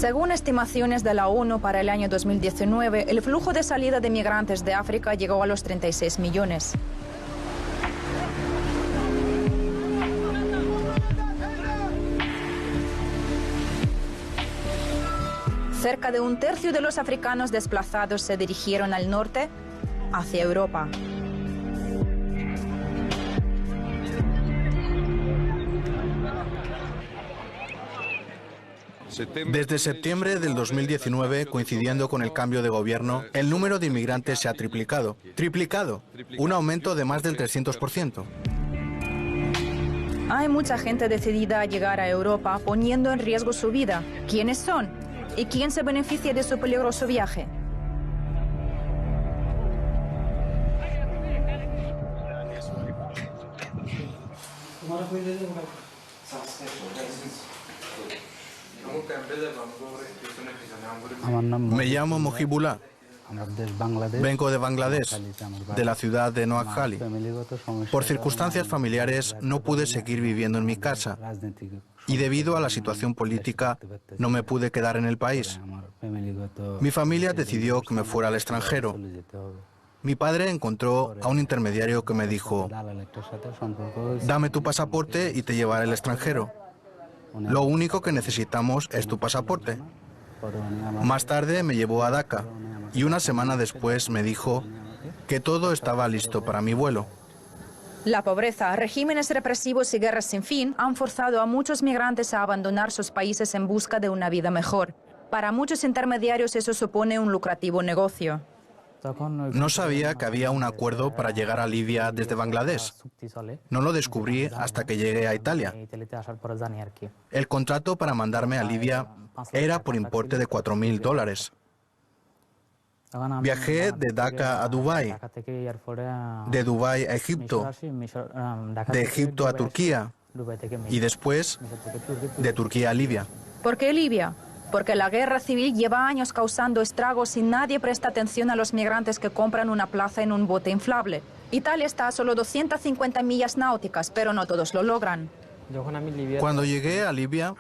Según estimaciones de la ONU para el año 2019, el flujo de salida de migrantes de África llegó a los 36 millones. Cerca de un tercio de los africanos desplazados se dirigieron al norte, hacia Europa. Desde septiembre del 2019, coincidiendo con el cambio de gobierno, el número de inmigrantes se ha triplicado. ¡Triplicado! Un aumento de más del 300%. Hay mucha gente decidida a llegar a Europa poniendo en riesgo su vida. ¿Quiénes son? ¿Y quién se beneficia de su peligroso viaje? Me llamo Mojibullah. Vengo de Bangladesh, de la ciudad de Noakhali. Por circunstancias familiares no pude seguir viviendo en mi casa y debido a la situación política no me pude quedar en el país. Mi familia decidió que me fuera al extranjero. Mi padre encontró a un intermediario que me dijo: dame tu pasaporte y te llevaré al extranjero. Lo único que necesitamos es tu pasaporte. Más tarde me llevó a Dhaka y una semana después me dijo que todo estaba listo para mi vuelo. La pobreza, regímenes represivos y guerras sin fin han forzado a muchos migrantes a abandonar sus países en busca de una vida mejor. Para muchos intermediarios eso supone un lucrativo negocio. No sabía que había un acuerdo para llegar a Libia desde Bangladesh. No lo descubrí hasta que llegué a Italia. El contrato para mandarme a Libia era por importe de $4.000. Viajé de Dhaka a Dubái, de Dubái a Egipto, de Egipto a Turquía y después de Turquía a Libia. ¿Por qué Libia? Porque la guerra civil lleva años causando estragos y nadie presta atención a los migrantes que compran una plaza en un bote inflable. Italia está a solo 250 millas náuticas, pero no todos lo logran. Cuando llegué a Libia,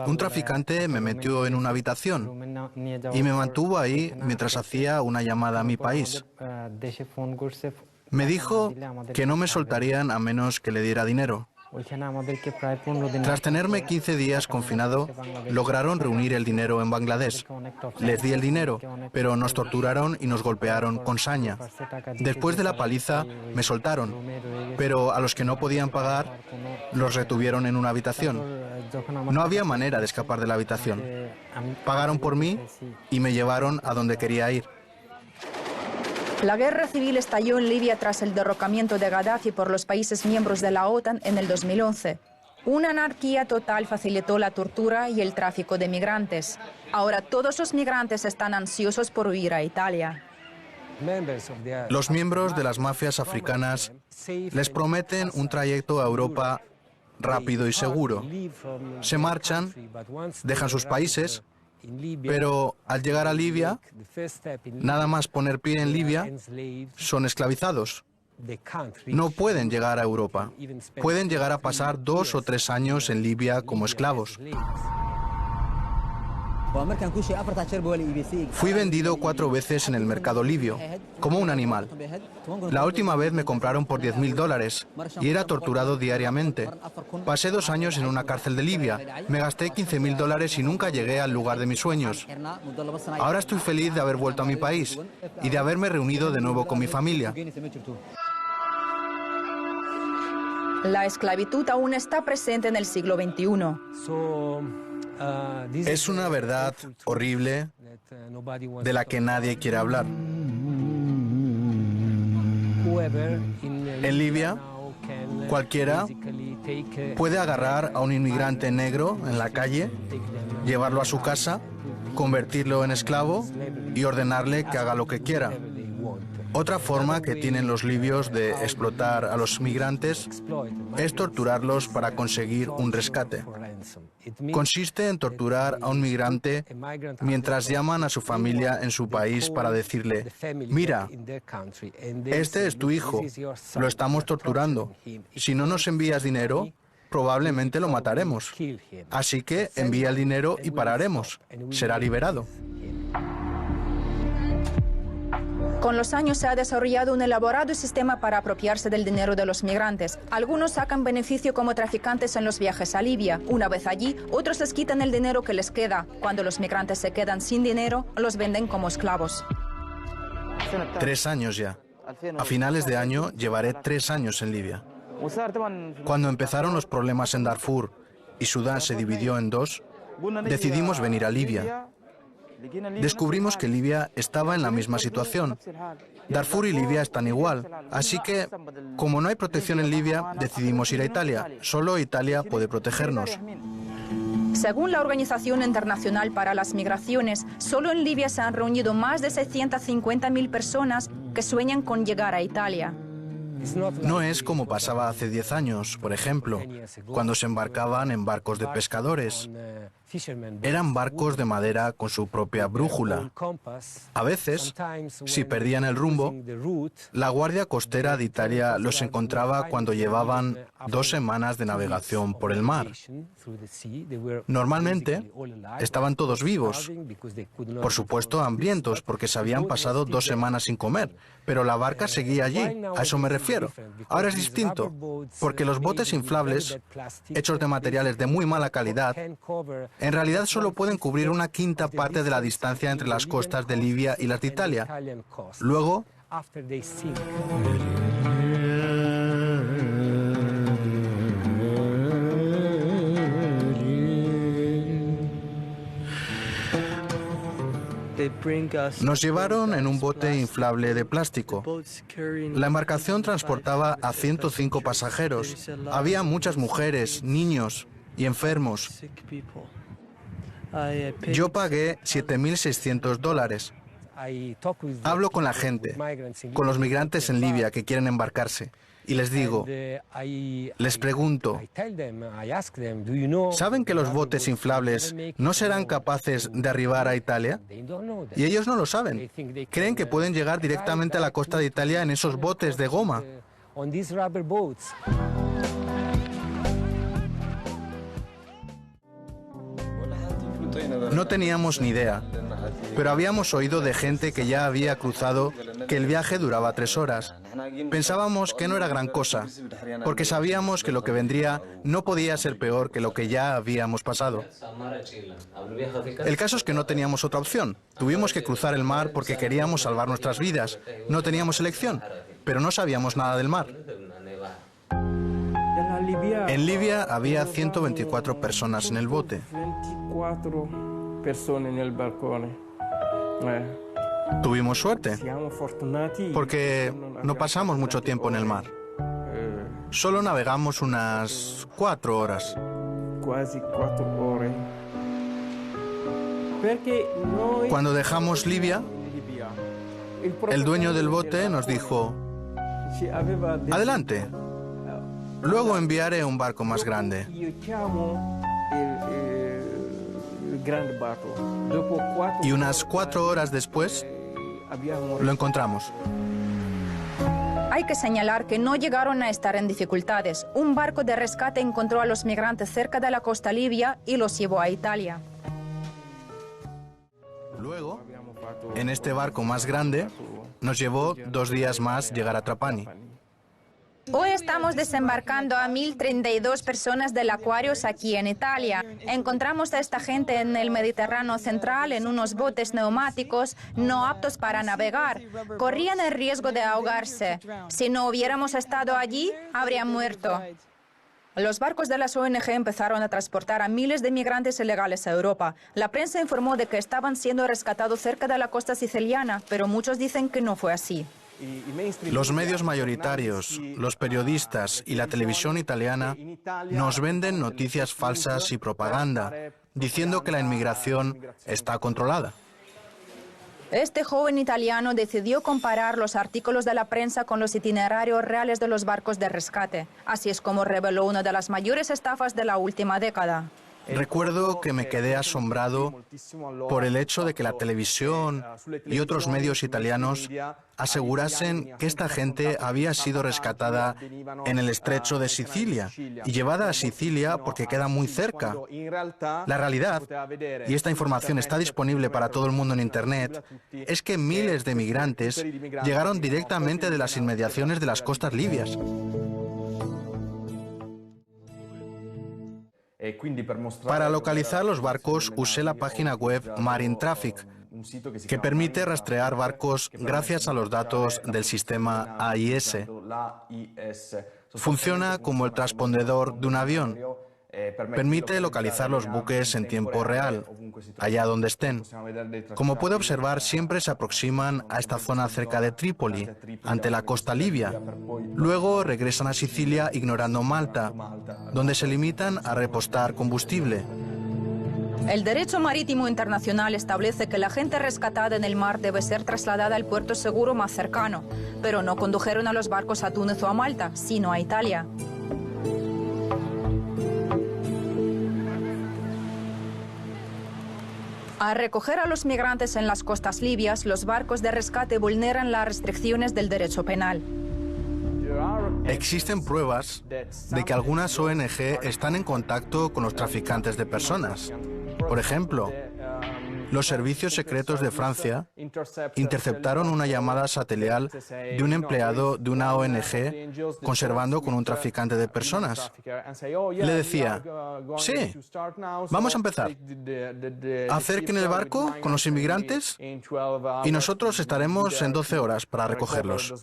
un traficante me metió en una habitación y me mantuvo ahí mientras hacía una llamada a mi país. Me dijo que no me soltarían a menos que le diera dinero. Tras tenerme 15 días confinado, lograron reunir el dinero en Bangladesh. Les di el dinero, pero nos torturaron y nos golpearon con saña. Después de la paliza, me soltaron, pero a los que no podían pagar, los retuvieron en una habitación. No había manera de escapar de la habitación. Pagaron por mí y me llevaron a donde quería ir. La guerra civil estalló en Libia tras el derrocamiento de Gaddafi por los países miembros de la OTAN en el 2011. Una anarquía total facilitó la tortura y el tráfico de migrantes. Ahora todos los migrantes están ansiosos por huir a Italia. Los miembros de las mafias africanas les prometen un trayecto a Europa rápido y seguro. Se marchan, dejan sus países, pero al llegar a Libia, nada más poner pie en Libia, son esclavizados. No pueden llegar a Europa. Pueden llegar a pasar 2 o 3 años en Libia como esclavos. Fui vendido 4 veces en el mercado libio, como un animal. La última vez me compraron por $10.000 y era torturado diariamente. Pasé 2 años en una cárcel de Libia. Me gasté $15.000 y nunca llegué al lugar de mis sueños. Ahora estoy feliz de haber vuelto a mi país y de haberme reunido de nuevo con mi familia. La esclavitud aún está presente en el siglo XXI. Es una verdad horrible de la que nadie quiere hablar. En Libia, cualquiera puede agarrar a un inmigrante negro en la calle, llevarlo a su casa, convertirlo en esclavo y ordenarle que haga lo que quiera. Otra forma que tienen los libios de explotar a los migrantes es torturarlos para conseguir un rescate. Consiste en torturar a un migrante mientras llaman a su familia en su país para decirle: mira, este es tu hijo, lo estamos torturando. Si no nos envías dinero, probablemente lo mataremos. Así que envía el dinero y pararemos. Será liberado. Con los años se ha desarrollado un elaborado sistema para apropiarse del dinero de los migrantes. Algunos sacan beneficio como traficantes en los viajes a Libia. Una vez allí, otros les quitan el dinero que les queda. Cuando los migrantes se quedan sin dinero, los venden como esclavos. 3 años ya. A finales de año llevaré 3 años en Libia. Cuando empezaron los problemas en Darfur y Sudán se dividió en 2, decidimos venir a Libia. Descubrimos que Libia estaba en la misma situación. Darfur y Libia están igual, así que, como no hay protección en Libia, decidimos ir a Italia. Solo Italia puede protegernos. Según la Organización Internacional para las Migraciones, solo en Libia se han reunido más de 650.000 personas que sueñan con llegar a Italia. No es como pasaba hace 10 años, por ejemplo, cuando se embarcaban en barcos de pescadores. Eran barcos de madera con su propia brújula. A veces, si perdían el rumbo, la Guardia Costera de Italia los encontraba cuando llevaban 2 semanas de navegación por el mar. Normalmente, estaban todos vivos, por supuesto hambrientos, porque se habían pasado 2 semanas sin comer, pero la barca seguía allí, a eso me refiero. Ahora es distinto, porque los botes inflables, hechos de materiales de muy mala calidad, en realidad solo pueden cubrir una quinta parte de la distancia entre las costas de Libia y las de Italia. Luego, nos llevaron en un bote inflable de plástico. La embarcación transportaba a 105 pasajeros. Había muchas mujeres, niños y enfermos. Yo pagué $7.600. Hablo con la gente, con los migrantes en Libia que quieren embarcarse, y les digo, les pregunto, ¿saben que los botes inflables no serán capaces de arribar a Italia? Y ellos no lo saben. Creen que pueden llegar directamente a la costa de Italia en esos botes de goma. No teníamos ni idea, pero habíamos oído de gente que ya había cruzado que el viaje duraba 3 horas. Pensábamos que no era gran cosa, porque sabíamos que lo que vendría no podía ser peor que lo que ya habíamos pasado. El caso es que no teníamos otra opción. Tuvimos que cruzar el mar porque queríamos salvar nuestras vidas. No teníamos elección, pero no sabíamos nada del mar. En Libia había 124 personas en el bote. 24 personas en el balcón. Tuvimos suerte, porque no pasamos mucho tiempo en el mar. Solo navegamos unas 4 horas. Casi 4 horas. Cuando dejamos Libia, el dueño del bote nos dijo, adelante, luego enviaré un barco más grande. Y unas 4 horas después, lo encontramos. Hay que señalar que no llegaron a estar en dificultades. Un barco de rescate encontró a los migrantes cerca de la costa libia y los llevó a Italia. Luego, en este barco más grande, nos llevó 2 días más llegar a Trapani. Hoy estamos desembarcando a 1.032 personas del Aquarius aquí en Italia. Encontramos a esta gente en el Mediterráneo central en unos botes neumáticos no aptos para navegar. Corrían el riesgo de ahogarse. Si no hubiéramos estado allí, habrían muerto. Los barcos de las ONG empezaron a transportar a miles de migrantes ilegales a Europa. La prensa informó de que estaban siendo rescatados cerca de la costa siciliana, pero muchos dicen que no fue así. Los medios mayoritarios, los periodistas y la televisión italiana nos venden noticias falsas y propaganda, diciendo que la inmigración está controlada. Este joven italiano decidió comparar los artículos de la prensa con los itinerarios reales de los barcos de rescate. Así es como reveló una de las mayores estafas de la última década. Recuerdo que me quedé asombrado por el hecho de que la televisión y otros medios italianos asegurasen que esta gente había sido rescatada en el estrecho de Sicilia y llevada a Sicilia porque queda muy cerca. La realidad, y esta información está disponible para todo el mundo en Internet, es que miles de migrantes llegaron directamente de las inmediaciones de las costas libias. Para localizar los barcos usé la página web Marine Traffic, que permite rastrear barcos gracias a los datos del sistema AIS. Funciona como el transpondedor de un avión. Permite localizar los buques en tiempo real, allá donde estén. Como puede observar, siempre se aproximan a esta zona cerca de Trípoli, ante la costa libia. Luego regresan a Sicilia ignorando Malta, donde se limitan a repostar combustible. El derecho marítimo internacional establece que la gente rescatada en el mar debe ser trasladada al puerto seguro más cercano, pero no condujeron a los barcos a Túnez o a Malta, sino a Italia. Al recoger a los migrantes en las costas libias, los barcos de rescate vulneran las restricciones del derecho penal. Existen pruebas de que algunas ONG están en contacto con los traficantes de personas. Por ejemplo, los servicios secretos de Francia interceptaron una llamada satelital de un empleado de una ONG conservando con un traficante de personas. Le decía: sí, vamos a empezar. Acerquen el barco con los inmigrantes y nosotros estaremos en 12 horas para recogerlos.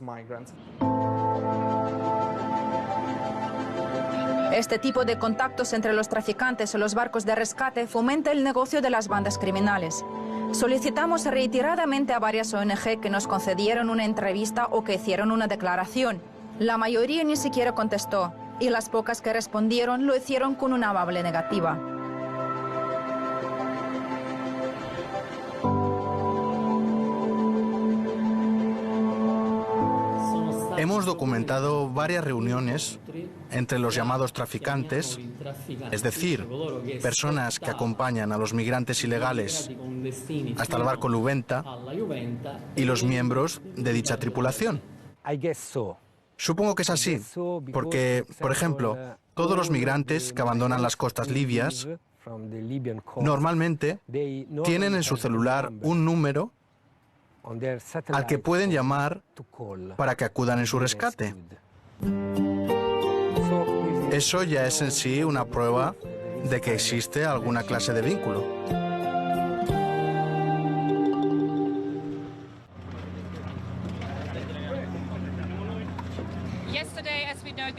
Este tipo de contactos entre los traficantes y los barcos de rescate fomenta el negocio de las bandas criminales. Solicitamos reiteradamente a varias ONG que nos concedieron una entrevista o que hicieron una declaración. La mayoría ni siquiera contestó, y las pocas que respondieron lo hicieron con una amable negativa. Hemos documentado varias reuniones entre los llamados traficantes, es decir, personas que acompañan a los migrantes ilegales hasta el barco Iuventa, y los miembros de dicha tripulación. Supongo que es así, porque, por ejemplo, todos los migrantes que abandonan las costas libias normalmente tienen en su celular un número al que pueden llamar para que acudan en su rescate. Eso ya es en sí una prueba de que existe alguna clase de vínculo.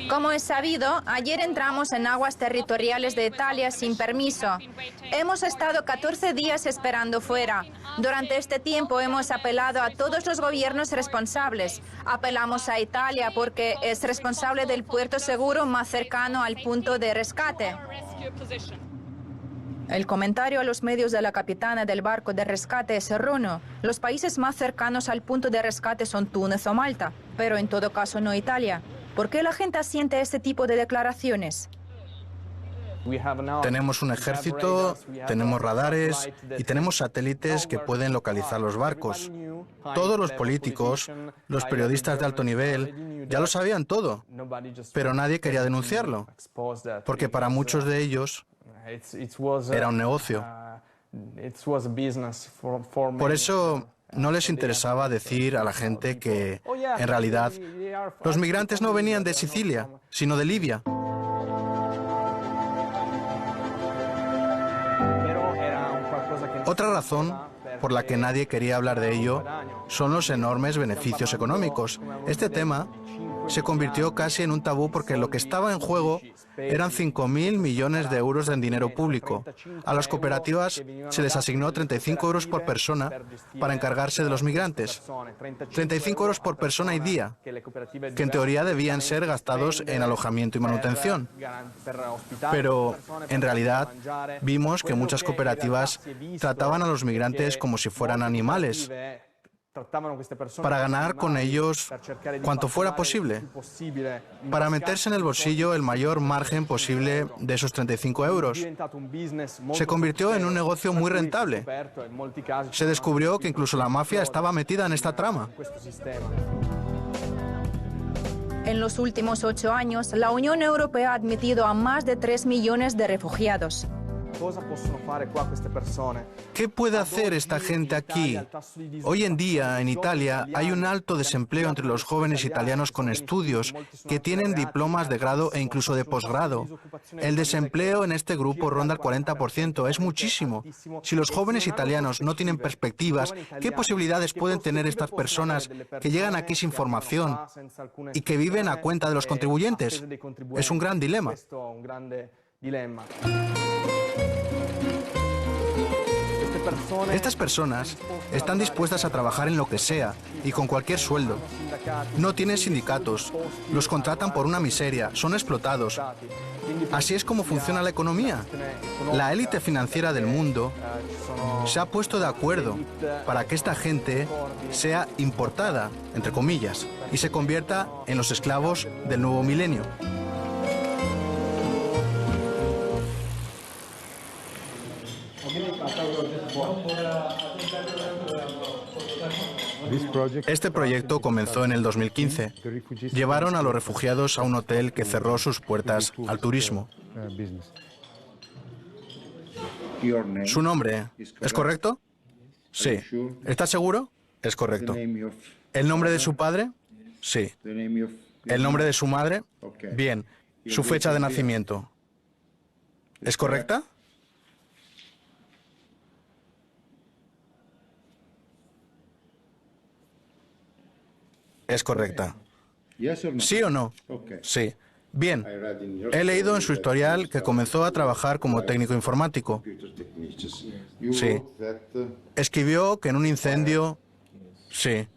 Como es sabido, ayer entramos en aguas territoriales de Italia sin permiso. Hemos estado 14 días esperando fuera. Durante este tiempo hemos apelado a todos los gobiernos responsables. Apelamos a Italia porque es responsable del puerto seguro más cercano al punto de rescate. El comentario a los medios de la capitana del barco de rescate es erróneo. Los países más cercanos al punto de rescate son Túnez o Malta, pero en todo caso no Italia. ¿Por qué la gente asiente este tipo de declaraciones? Tenemos un ejército, tenemos radares y tenemos satélites que pueden localizar los barcos. Todos los políticos, los periodistas de alto nivel, ya lo sabían todo, pero nadie quería denunciarlo, porque para muchos de ellos era un negocio. Por eso no les interesaba decir a la gente que, en realidad, los migrantes no venían de Sicilia, sino de Libia. Otra razón por la que nadie quería hablar de ello son los enormes beneficios económicos. Este tema se convirtió casi en un tabú porque lo que estaba en juego eran 5.000 millones de euros en dinero público. A las cooperativas se les asignó 35 euros por persona para encargarse de los migrantes. 35 euros por persona y día, que en teoría debían ser gastados en alojamiento y manutención. Pero, en realidad, vimos que muchas cooperativas trataban a los migrantes como si fueran animales. para ganar con ellos cuanto fuera posible, para meterse en el bolsillo el mayor margen posible de esos 35 euros. Se convirtió en un negocio muy rentable. Se descubrió que incluso la mafia estaba metida en esta trama. En los últimos 8 años, la Unión Europea ha admitido a más de 3 millones de refugiados. ¿Qué puede hacer esta gente aquí? Hoy en día, en Italia, hay un alto desempleo entre los jóvenes italianos con estudios que tienen diplomas de grado e incluso de posgrado. El desempleo en este grupo ronda el 40%, es muchísimo. Si los jóvenes italianos no tienen perspectivas, ¿qué posibilidades pueden tener estas personas que llegan aquí sin formación y que viven a cuenta de los contribuyentes? Es un gran dilema. Estas personas están dispuestas a trabajar en lo que sea y con cualquier sueldo. No tienen sindicatos, los contratan por una miseria, son explotados. Así es como funciona la economía. La élite financiera del mundo se ha puesto de acuerdo para que esta gente sea importada, entre comillas, y se convierta en los esclavos del nuevo milenio. Este proyecto comenzó en el 2015. Llevaron a los refugiados a un hotel que cerró sus puertas al turismo. ¿Su nombre es correcto? Sí. ¿Está seguro? Es correcto. ¿El nombre de su padre? Sí. ¿El nombre de su madre? Bien. ¿Su fecha de nacimiento? ¿Es correcta? Es correcta. ¿Sí o no? Sí. Bien. He leído en su historial que comenzó a trabajar como técnico informático. Sí. Escribió que en un incendio... Sí.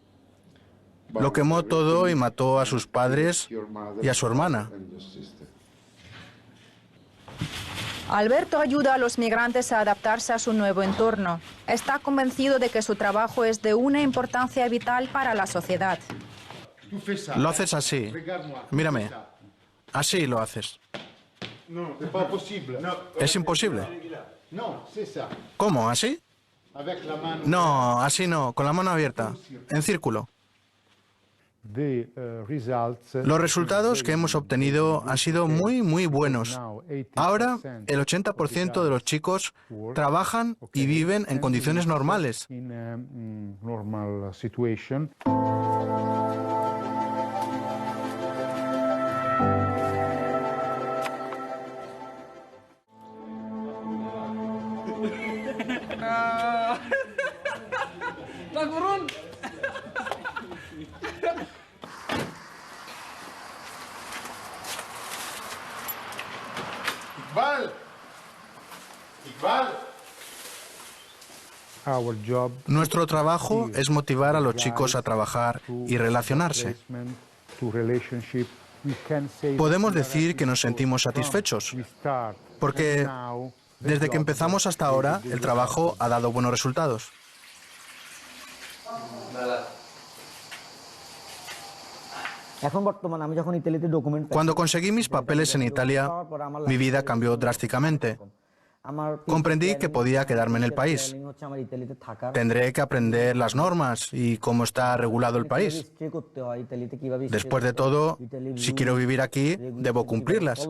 Lo quemó todo y mató a sus padres y a su hermana. Alberto ayuda a los migrantes a adaptarse a su nuevo entorno. Está convencido de que su trabajo es de una importancia vital para la sociedad. Lo haces así. Mírame. Así lo haces. Es imposible. ¿Cómo? ¿Así? No, así no. Con la mano abierta. En círculo. Los resultados que hemos obtenido han sido muy buenos. Ahora, el 80% de los chicos trabajan y viven en condiciones normales. Nuestro trabajo es motivar a los chicos a trabajar y relacionarse. Podemos decir que nos sentimos satisfechos, porque desde que empezamos hasta ahora, el trabajo ha dado buenos resultados. Cuando conseguí mis papeles en Italia, mi vida cambió drásticamente. Comprendí que podía quedarme en el país. Tendré que aprender las normas y cómo está regulado el país. Después de todo, si quiero vivir aquí, debo cumplirlas.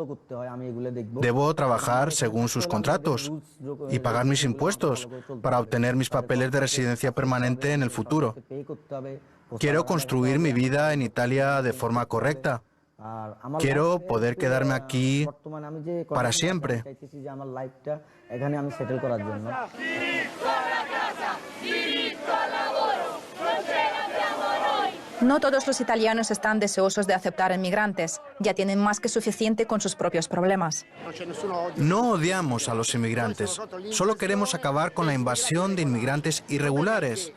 Debo trabajar según sus contratos y pagar mis impuestos para obtener mis papeles de residencia permanente en el futuro. Quiero construir mi vida en Italia de forma correcta. Quiero poder quedarme aquí para siempre. No todos los italianos están deseosos de aceptar inmigrantes. Ya tienen más que suficiente con sus propios problemas. No odiamos a los inmigrantes. Solo queremos acabar con la invasión de inmigrantes irregulares.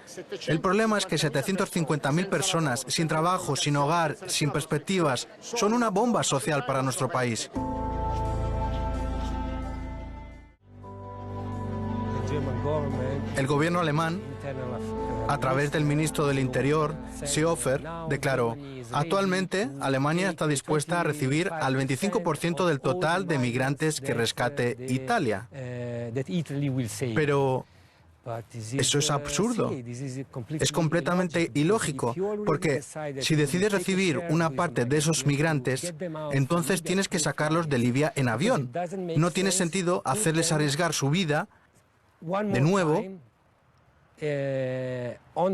El problema es que 750.000 personas sin trabajo, sin hogar, sin perspectivas, son una bomba social para nuestro país. El gobierno alemán, a través del ministro del Interior, Seehofer, declaró: actualmente Alemania está dispuesta a recibir al 25% del total de migrantes que rescate Italia. Pero eso es absurdo. Es completamente ilógico, porque si decides recibir una parte de esos migrantes, entonces tienes que sacarlos de Libia en avión. No tiene sentido hacerles arriesgar su vida de nuevo,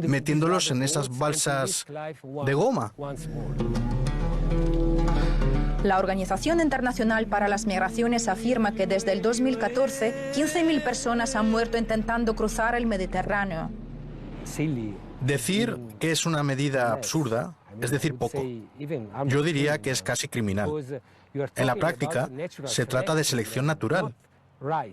metiéndolos en esas balsas de goma. La Organización Internacional para las Migraciones afirma que desde el 2014, 15.000 personas han muerto intentando cruzar el Mediterráneo. Decir que es una medida absurda es decir poco. Yo diría que es casi criminal. En la práctica, se trata de selección natural,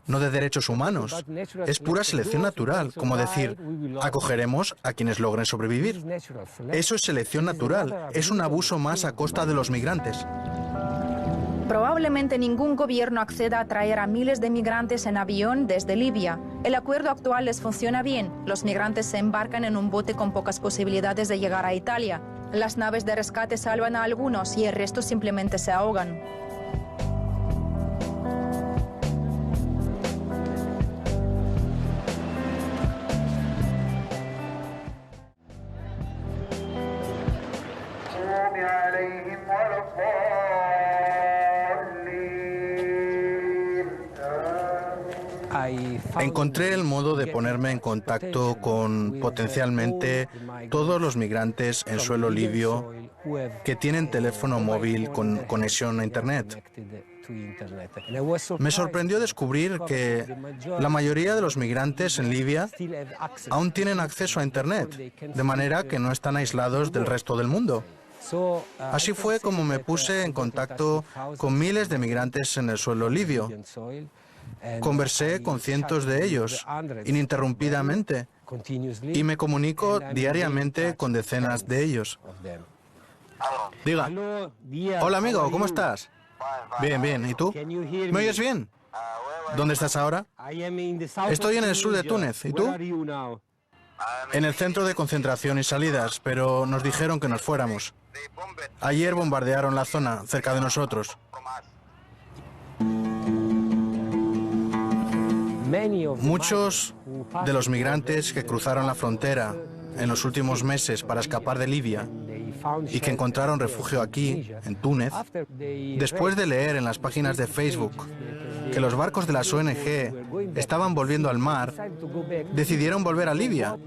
no de derechos humanos. Es pura selección natural, como decir, acogeremos a quienes logren sobrevivir. Eso es selección natural, es un abuso más a costa de los migrantes. Probablemente ningún gobierno acceda a traer a miles de migrantes en avión desde Libia. El acuerdo actual les funciona bien. Los migrantes se embarcan en un bote con pocas posibilidades de llegar a Italia. Las naves de rescate salvan a algunos y el resto simplemente se ahogan. Encontré el modo de ponerme en contacto con potencialmente todos los migrantes en suelo libio que tienen teléfono móvil con conexión a Internet. Me sorprendió descubrir que la mayoría de los migrantes en Libia aún tienen acceso a Internet, de manera que no están aislados del resto del mundo. Así fue como me puse en contacto con miles de migrantes en el suelo libio. Conversé con cientos de ellos, ininterrumpidamente, y me comunico diariamente con decenas de ellos. Diga. Hola, amigo, ¿cómo estás? Bien, bien. ¿Y tú? ¿Me oyes bien? ¿Dónde estás ahora? Estoy en el sur de Túnez. ¿Y tú? En el centro de concentración y salidas, pero nos dijeron que nos fuéramos. Ayer bombardearon la zona, cerca de nosotros. Muchos de los migrantes que cruzaron la frontera en los últimos meses para escapar de Libia y que encontraron refugio aquí, en Túnez, después de leer en las páginas de Facebook que los barcos de las ONG estaban volviendo al mar, decidieron volver a Libia.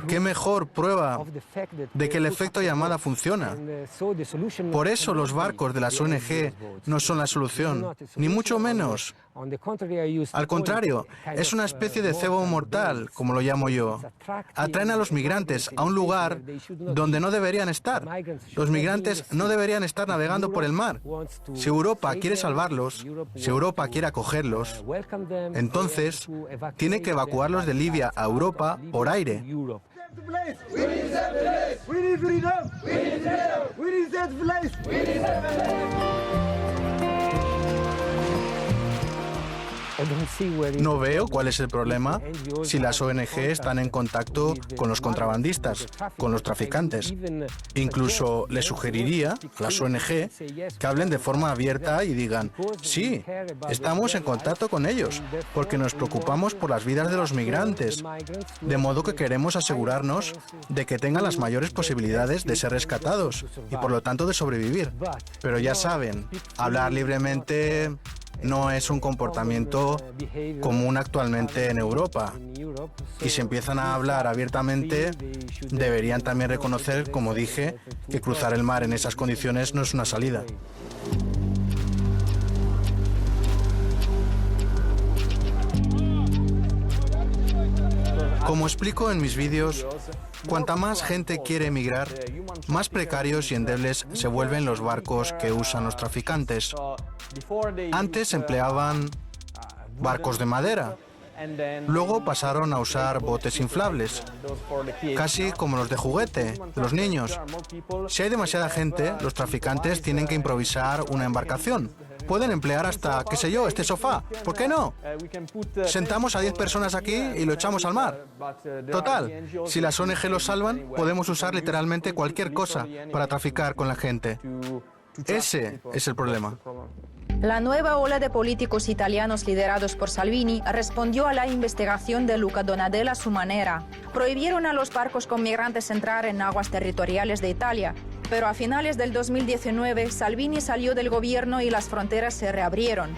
¿Qué mejor prueba de que el efecto llamada funciona? Por eso los barcos de las ONG no son la solución, ni mucho menos. Al contrario, es una especie de cebo mortal, como lo llamo yo. Atraen a los migrantes a un lugar donde no deberían estar. Los migrantes no deberían estar navegando por el mar. Si Europa quiere salvarlos, si Europa quiere acogerlos, entonces tiene que evacuarlos de Libia a Europa por aire. No veo cuál es el problema si las ONG están en contacto con los contrabandistas, con los traficantes. Incluso les sugeriría a las ONG que hablen de forma abierta y digan, sí, estamos en contacto con ellos, porque nos preocupamos por las vidas de los migrantes, de modo que queremos asegurarnos de que tengan las mayores posibilidades de ser rescatados y por lo tanto de sobrevivir. Pero ya saben, hablar libremente no es un comportamiento común actualmente en Europa. Y si empiezan a hablar abiertamente, deberían también reconocer, como dije, que cruzar el mar en esas condiciones no es una salida. Como explico en mis vídeos, cuanta más gente quiere emigrar, más precarios y endebles se vuelven los barcos que usan los traficantes. Antes empleaban barcos de madera, luego pasaron a usar botes inflables, casi como los de juguete, de los niños. Si hay demasiada gente, los traficantes tienen que improvisar una embarcación. pueden emplear hasta, qué sé yo, este sofá. ¿Por qué no? Sentamos a 10 personas aquí y lo echamos al mar. Total, si las ONG lo salvan, podemos usar literalmente cualquier cosa para traficar con la gente. Ese es el problema. La nueva ola de políticos italianos liderados por Salvini respondió a la investigación de Luca Donadel a su manera. Prohibieron a los barcos con migrantes entrar en aguas territoriales de Italia, pero a finales del 2019 Salvini salió del gobierno y las fronteras se reabrieron.